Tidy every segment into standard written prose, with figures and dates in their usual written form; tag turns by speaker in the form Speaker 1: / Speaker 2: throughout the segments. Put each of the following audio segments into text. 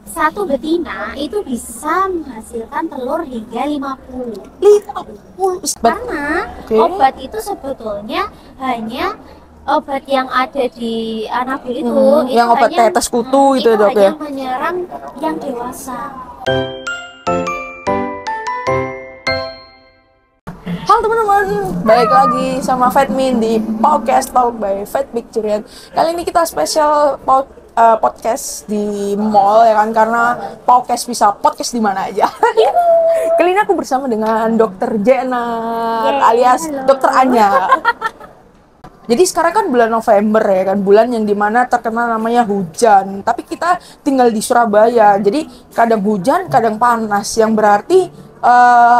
Speaker 1: satu betina itu bisa menghasilkan telur hingga 50.
Speaker 2: 50.
Speaker 1: Karena obat itu sebetulnya hanya obat yang ada di Anabil itu,
Speaker 2: yang obat tetes kutu itu dok ya?
Speaker 1: Yang menyerang yang dewasa.
Speaker 2: Halo teman-teman, balik lagi sama Fatmin di podcast Talk by Fat Picture. Kali ini kita spesial podcast di mall ya kan, karena podcast bisa podcast di mana aja. Kali ini aku bersama dengan Dokter Jenner alias Dokter Anya. Jadi sekarang kan bulan November ya kan, bulan yang dimana terkenal namanya hujan. Tapi kita tinggal di Surabaya, jadi kadang hujan, kadang panas. Yang berarti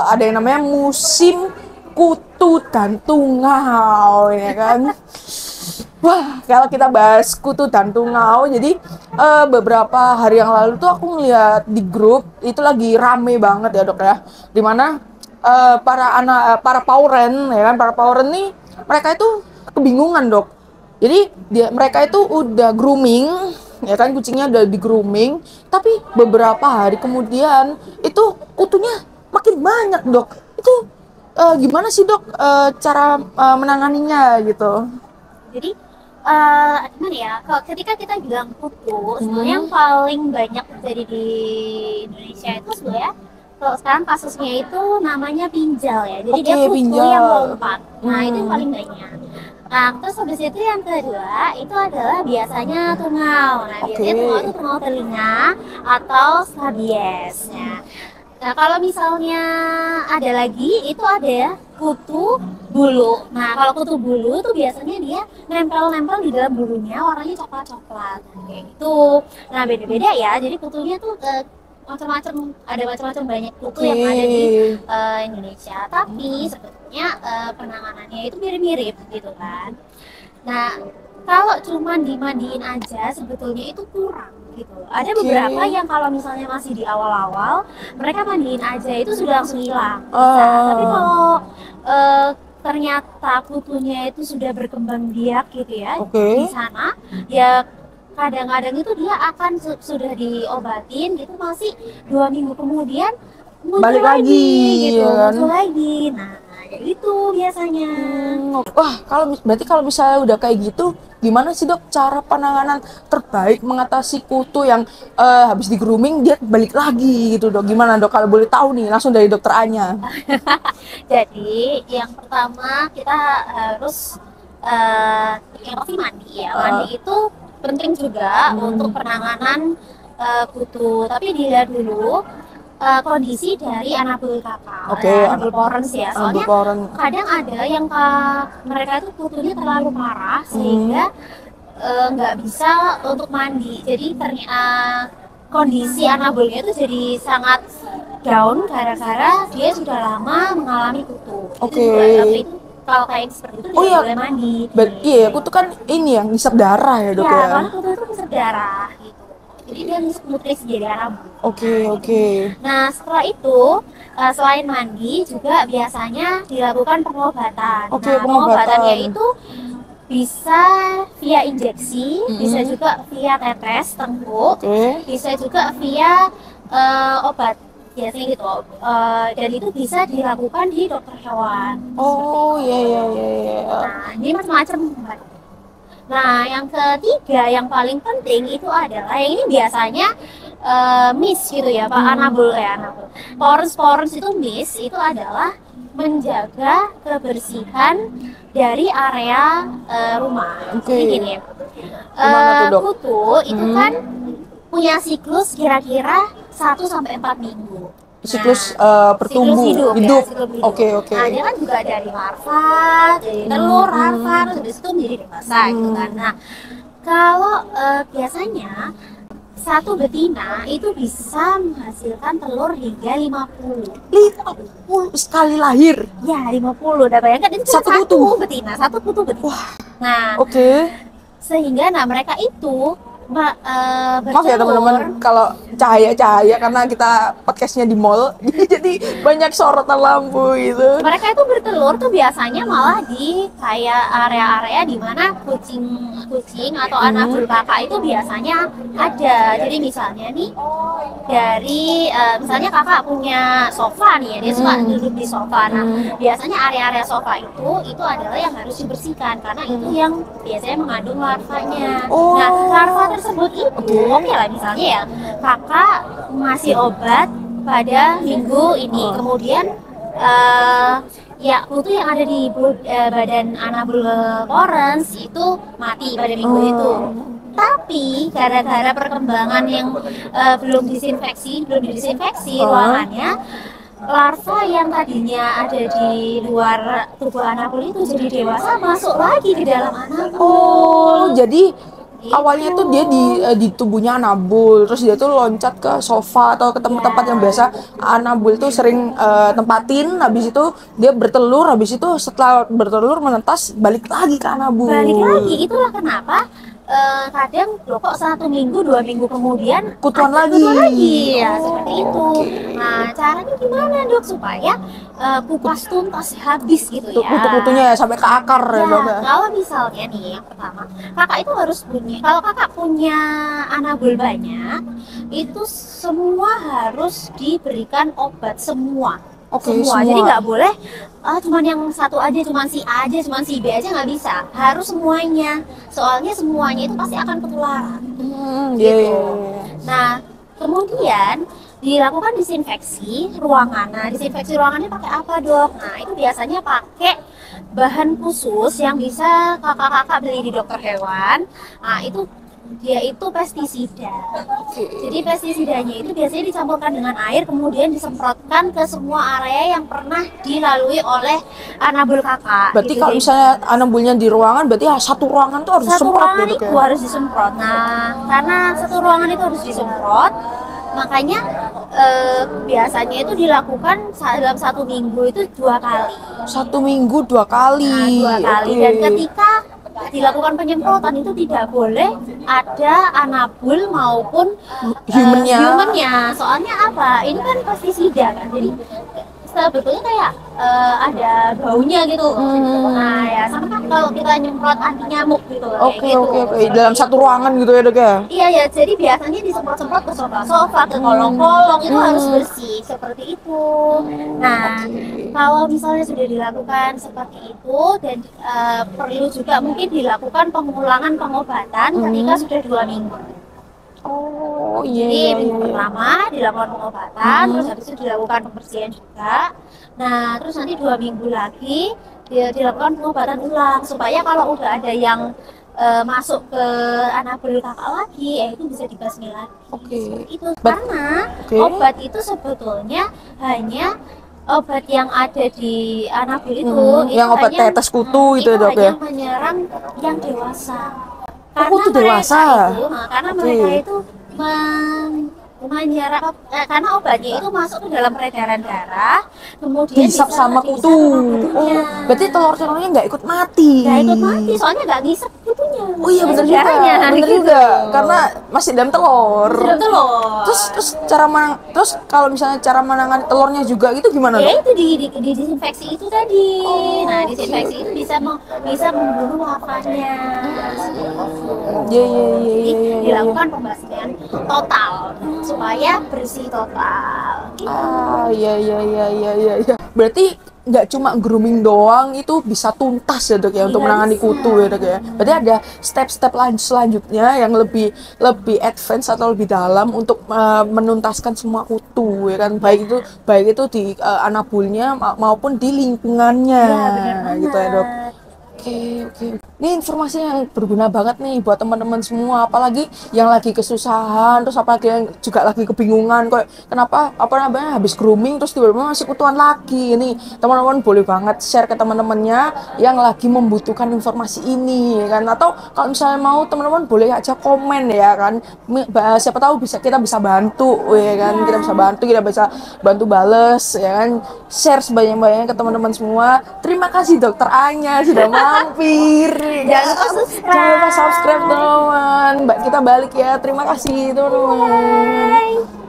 Speaker 2: ada yang namanya musim kutu dan tungau ya kan. Wah, kalau kita bahas kutu dan tungau, jadi beberapa hari yang lalu tuh aku ngeliat di grup itu lagi rame banget ya dok ya, dimana para pauren ya kan, para pauren nih mereka itu kebingungan dok. Jadi mereka itu udah grooming ya kan, kucingnya udah di grooming, tapi beberapa hari kemudian itu kutunya makin banyak dok. Itu gimana sih dok cara menanganinya gitu?
Speaker 1: Jadi gimana ya, kalau ketika kita bilang kutu, sebenarnya yang paling banyak terjadi di Indonesia itu sebenarnya kalau sekarang kasusnya itu namanya pinjal ya. Jadi dia kutu yang lompat. Nah itu yang paling banyak. Nah terus habis itu yang kedua itu adalah biasanya tungau. Nah biasanya tungau itu tungau telinga atau skabies ya. Nah kalau misalnya ada lagi itu ada kutu bulu. Nah kalau kutu bulu itu biasanya dia nempel-nempel di dalam bulunya, warnanya coklat-coklat kayak gitu. Nah beda-beda ya, jadi kutunya tuh macam-macam, ada macam-macam banyak kutu yang ada di Indonesia. Tapi sebetulnya penanganannya itu mirip-mirip gitu kan. Nah kalau cuma dimandiin aja sebetulnya itu kurang gitu. Ada beberapa yang kalau misalnya masih di awal-awal mereka mandiin aja itu sudah langsung hilang. Tapi kalau ternyata kutunya itu sudah berkembang biak gitu ya di sana, ya kadang-kadang itu dia akan sudah diobatin gitu, masih 2 minggu kemudian muncul lagi gitu, muncul lagi. Nah itu biasanya.
Speaker 2: Wah, berarti kalau misalnya udah kayak gitu, gimana sih dok cara penanganan terbaik mengatasi kutu yang habis di grooming dia balik lagi gitu dok? Gimana dok kalau boleh tahu nih, langsung dari dokter Anya?
Speaker 1: Jadi yang pertama kita harus yang pasti mandi ya. Mandi itu penting juga untuk penanganan kutu. Tapi dilihat dulu kondisi dari Anabil kakak, Anabil porens ya. Soalnya kadang ada yang mereka itu kutunya terlalu parah sehingga nggak bisa untuk mandi. Jadi ternyata kondisi Anabilnya itu jadi sangat down gara-gara dia sudah lama mengalami kutu. Itu kalau kayak seperti itu dia boleh mandi.
Speaker 2: Iya, kutu kan ini yang ngisap darah ya dok ya?
Speaker 1: Iya, karena kutu itu ngisap darah gitu. Jadi dia ngisap nutrisi jadi Anabil. Nah setelah itu selain mandi juga biasanya dilakukan pengobatan. Nah pengobatannya itu bisa via injeksi, bisa juga via tetes tengkuk, bisa juga via obat biasanya gitu. Dan itu bisa dilakukan di dokter hewan.
Speaker 2: Iya.
Speaker 1: Nah ini macam-macam. Nah yang ketiga yang paling penting itu adalah yang ini biasanya miss gitu ya Pak, Anabil. Porens itu miss itu adalah menjaga kebersihan dari area rumah. Jadi gini, kutu itu kan punya siklus kira-kira 1-4 minggu.
Speaker 2: Siklus bertumbuh hidup.
Speaker 1: Nah dia kan juga dari larva, dari telur, larva, terus habis itu menjadi dewasa gitu kan. Nah kalau biasanya satu betina itu bisa menghasilkan telur hingga 50
Speaker 2: sekali lahir.
Speaker 1: Ya 50, udah bayangkan itu satu kutu betina.
Speaker 2: Wah.
Speaker 1: Nah sehingga mereka itu
Speaker 2: Maaf ya teman-teman kalau cahaya-cahaya karena kita podcastnya di mall jadi banyak sorotan lampu gitu.
Speaker 1: Mereka itu bertelur tuh biasanya malah di kayak area-area di mana kucing atau anak kakak itu biasanya ada. Jadi misalnya nih dari misalnya kakak punya sofa nih ya, dia suka duduk di sofa. Nah, biasanya area-area sofa itu adalah yang harus dibersihkan karena itu yang biasanya mengandung larvanya. Nah, larva tersebut itu oke lah misalnya ya, kakak ngasih obat pada minggu ini, kemudian ya kutu yang ada di badan Anabul Lawrence itu mati pada minggu itu. Tapi gara-gara perkembangan yang belum didisinfeksi ruangannya, larva yang tadinya ada di luar tubuh Anabul itu jadi dewasa masuk lagi ke dalam Anabul.
Speaker 2: Jadi awalnya tuh dia di tubuhnya Anabul, terus dia tuh loncat ke sofa atau ke tempat-tempat yang biasa Anabul tuh sering tempatin. Habis itu dia bertelur, habis itu setelah bertelur menetas balik lagi ke Anabul.
Speaker 1: Balik lagi, itulah kenapa kadang loh kok 1 minggu 2 minggu kemudian
Speaker 2: kutuan lagi
Speaker 1: ya seperti itu. Nah caranya gimana dok supaya kupas tuntas habis gitu ya
Speaker 2: kutu-kutunya ya sampai ke akar ya dok ya.
Speaker 1: Kalau misalnya nih yang pertama kakak itu harus punya, kalau kakak punya Anabul banyak itu semua harus diberikan obat semua. Semua. Jadi nggak boleh cuman yang satu aja, cuman si A aja, cuman si B aja, nggak bisa. Harus semuanya. Soalnya semuanya itu pasti akan ketularan. Gitu. Nah, kemudian dilakukan disinfeksi ruangan. Nah, disinfeksi ruangannya pakai apa, dok? Nah, itu biasanya pakai bahan khusus yang bisa kakak-kakak beli di dokter hewan. Nah, itu dia itu pestisida. Jadi pestisidanya itu biasanya dicampurkan dengan air kemudian disemprotkan ke semua area yang pernah dilalui oleh Anabul kakak.
Speaker 2: Berarti
Speaker 1: gitu.
Speaker 2: Kalau misalnya Anabulnya di ruangan, berarti satu ruangan tuh harus disemprot gitu
Speaker 1: kan? Harus disemprot. Nah, karena satu ruangan itu harus disemprot, makanya biasanya itu dilakukan dalam 1 minggu itu 2 kali.
Speaker 2: 1 minggu 2 kali.
Speaker 1: Nah, 2 kali. Dan ketika dilakukan penyemprotan itu tidak boleh ada Anabul maupun humannya. Soalnya apa? Ini kan pestisida kan. Jadi sebetulnya kayak ada baunya gitu. Nah ya sama kan kalau kita nyemprot anti nyamuk gitu.
Speaker 2: Oke. Dalam satu ruangan gitu ya dok ya?
Speaker 1: Iya ya, jadi biasanya disemprot-semprot ke sofa-sofa, ke kolong-kolong itu harus bersih seperti itu. Nah kalau misalnya sudah dilakukan seperti itu dan perlu juga mungkin dilakukan pengulangan pengobatan ketika sudah 2 minggu. Jadi minggu pertama dilakukan pengobatan, terus habis itu dilakukan pembersihan juga. Nah, terus nanti 2 minggu lagi dilakukan pengobatan ulang supaya kalau udah ada yang masuk ke Anabul kakak lagi, itu bisa dibasmi lagi. Itu karena obat itu sebetulnya hanya obat yang ada di Anabul itu
Speaker 2: yang obat tetes kutu itu dok ya?
Speaker 1: Yang menyerang yang dewasa.
Speaker 2: Kutu dewasa.
Speaker 1: Karena mereka itu menyerap karena obatnya itu masuk ke dalam peredaran darah, kemudian
Speaker 2: dihisap sama kutu. Berarti telur-telurnya nggak ikut mati.
Speaker 1: Nggak ikut mati, soalnya nggak ngisep kutunya.
Speaker 2: Oh iya benar juga, karena masih dalam telur. Terus kalau misalnya cara menangani telurnya juga itu gimana?
Speaker 1: Ya itu di disinfeksi itu tadi. Nah disinfeksi itu bisa membunuh larvanya. Iya. Dilakukan pembasmian total supaya bersih total.
Speaker 2: Iya. Berarti nggak cuma grooming doang itu bisa tuntas ya dok ya untuk menangani kutu ya dok ya. Berarti ada step-step selanjutnya yang lebih advance atau lebih dalam untuk menuntaskan semua kutu ya kan, baik itu di Anabulnya maupun di lingkungannya gitu ya dok. Oke. Ini informasi yang berguna banget nih buat teman-teman semua, apalagi yang lagi kesusahan, terus apalagi yang juga lagi kebingungan kok kenapa habis grooming terus tiba-tiba masih kutuan lagi. Ini teman-teman boleh banget share ke teman-temannya yang lagi membutuhkan informasi ini kan, atau kalau misalnya mau teman-teman boleh aja komen ya kan, siapa tahu kita bisa bantu ya kan, kita bisa bantu bales ya kan, share sebanyak-banyaknya ke teman-teman semua. Terima kasih dokter Anya sudah mau Hampir.
Speaker 1: Jangan lupa subscribe.
Speaker 2: Jangan lupa subscribe teman-teman. Kita balik ya. Terima kasih teman-teman.
Speaker 1: Bye.